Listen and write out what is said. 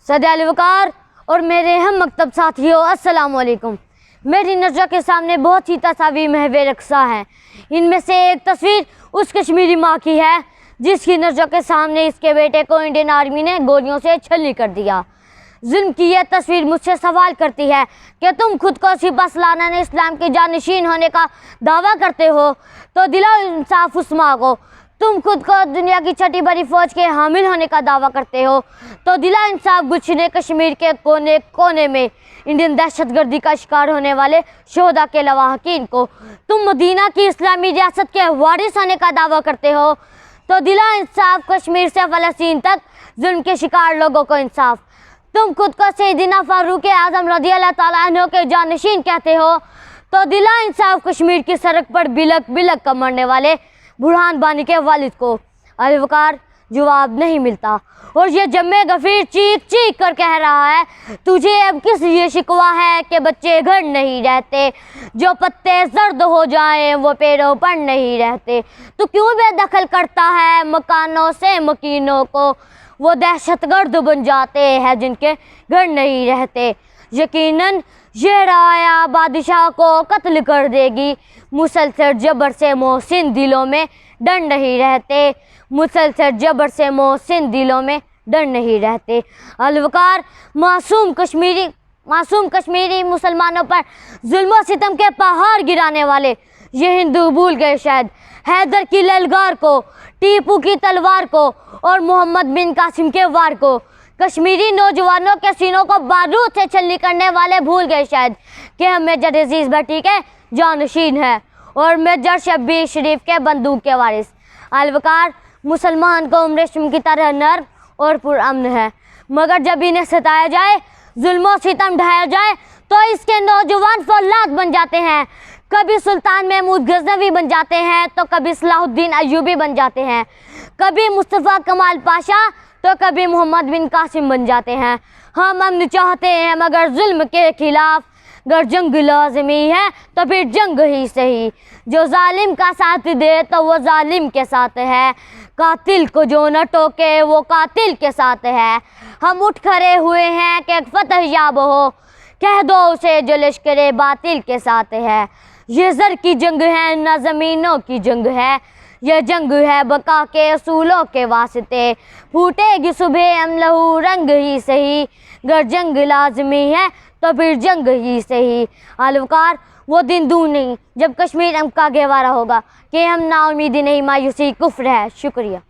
सदे वकार और मेरे हम मकतब साथियों, अस्सलाम वालेकुम। मेरी नज़र के सामने बहुत ही तस्वीर महवे रक्सा हैं। इनमें से एक तस्वीर उस कश्मीरी माँ की है जिसकी नज़र के सामने इसके बेटे को इंडियन आर्मी ने गोलियों से छल्ली कर दिया। जुल्म की यह तस्वीर मुझसे सवाल करती है कि तुम खुद को सिपह सलाना ने इस्लाम के जानशीन होने का दावा करते हो तो दिलाओ इंसाफ उस माँ को। तुम खुद को दुनिया की छठी बड़ी फौज के हामिल होने का दावा करते हो तो दिला इंसाफ गुलशन कश्मीर के कोने कोने में इंडियन दहशतगर्दी का शिकार होने वाले शोहदा के लवाहकीन को। तुम मदीना की इस्लामी रियासत के वारिस होने का दावा करते हो तो दिला इंसाफ कश्मीर से फ़लस्तीन तक जुल्म के शिकार लोगों को इंसाफ। तुम खुद को सैयदना फारूक आज़म रज़ी अल्लाह तआला अन्हु के जानशीन कहते हो तो दिला इंसाफ कश्मीर की सड़क पर बिलक बिलक कर मरने वाले बुरहान बानी के वालिद को। अलवकार जवाब नहीं मिलता और ये जम्मे गफीर चीख चीख कर कह रहा है, तुझे अब किस ये शिकवा है कि बच्चे घर नहीं रहते, जो पत्ते जर्द हो जाएं वो पेड़ों पर नहीं रहते। तू क्यों बेदखल करता है मकानों से मकीनों को, वो दहशतगर्द बन जाते हैं जिनके घर नहीं रहते। यकीनन ये राया बादशाह को कत्ल कर देगी, मुसलसल जबर से मोहसिन दिलों में डर नहीं रहते, मुसलसल जबर से मोहसिन दिलों में डर नहीं रहते। अलवकार मासूम कश्मीरी मुसलमानों पर जुल्म सितम के पहाड़ गिराने वाले ये हिंदू भूल गए शायद हैदर की ललगार को, टीपू की तलवार को और मोहम्मद बिन कासिम के वार को। कश्मीरी नौजवानों के सीनों को बारूद से छल्ली करने वाले भूल गए शायद कि हम मेजर अजीज़ भट्टी के जानशीन है और मेजर शब्बीर शरीफ के बंदूक के वारिस। अलवकार मुसलमान को उम्र रेशम की तरह नर्म और पुरअमन है, मगर जब इन्हें सताया जाए, जुल्म और सितम ढाया जाए तो इसके नौजवान फौलाद बन जाते हैं। कभी सुल्तान महमूद गजनवी बन जाते हैं तो कभी सलाहुद्दीन अय्यूबी बन जाते हैं, कभी मुस्तफ़ा कमाल पाशा तो कभी मोहम्मद बिन कासिम बन जाते हैं। हम अमन चाहते हैं मगर जुल्म के खिलाफ, अगर जंग लाज़मी है तो फिर जंग ही सही। जो जालिम का साथ दे तो वो जालिम के साथ है, कातिल को जो न टोके वो कातिल के साथ है। हम उठ खड़े हुए हैं कि फतह याब हो, कह दो उसे जो लश्करे बातिल के साथ है। ये ज़र की जंग है न ज़मीनों की जंग है, ये जंग है बका के असूलों के वास्ते। फूटेगी सुबह हम लहू रंग ही सही, अगर जंग लाजमी है तो फिर जंग ही सही। अलवकार वो दिन दूर नहीं जब कश्मीर हम का गहवारा होगा कि हम नाउमीदी नहीं मायूसी कुफ्र है। शुक्रिया।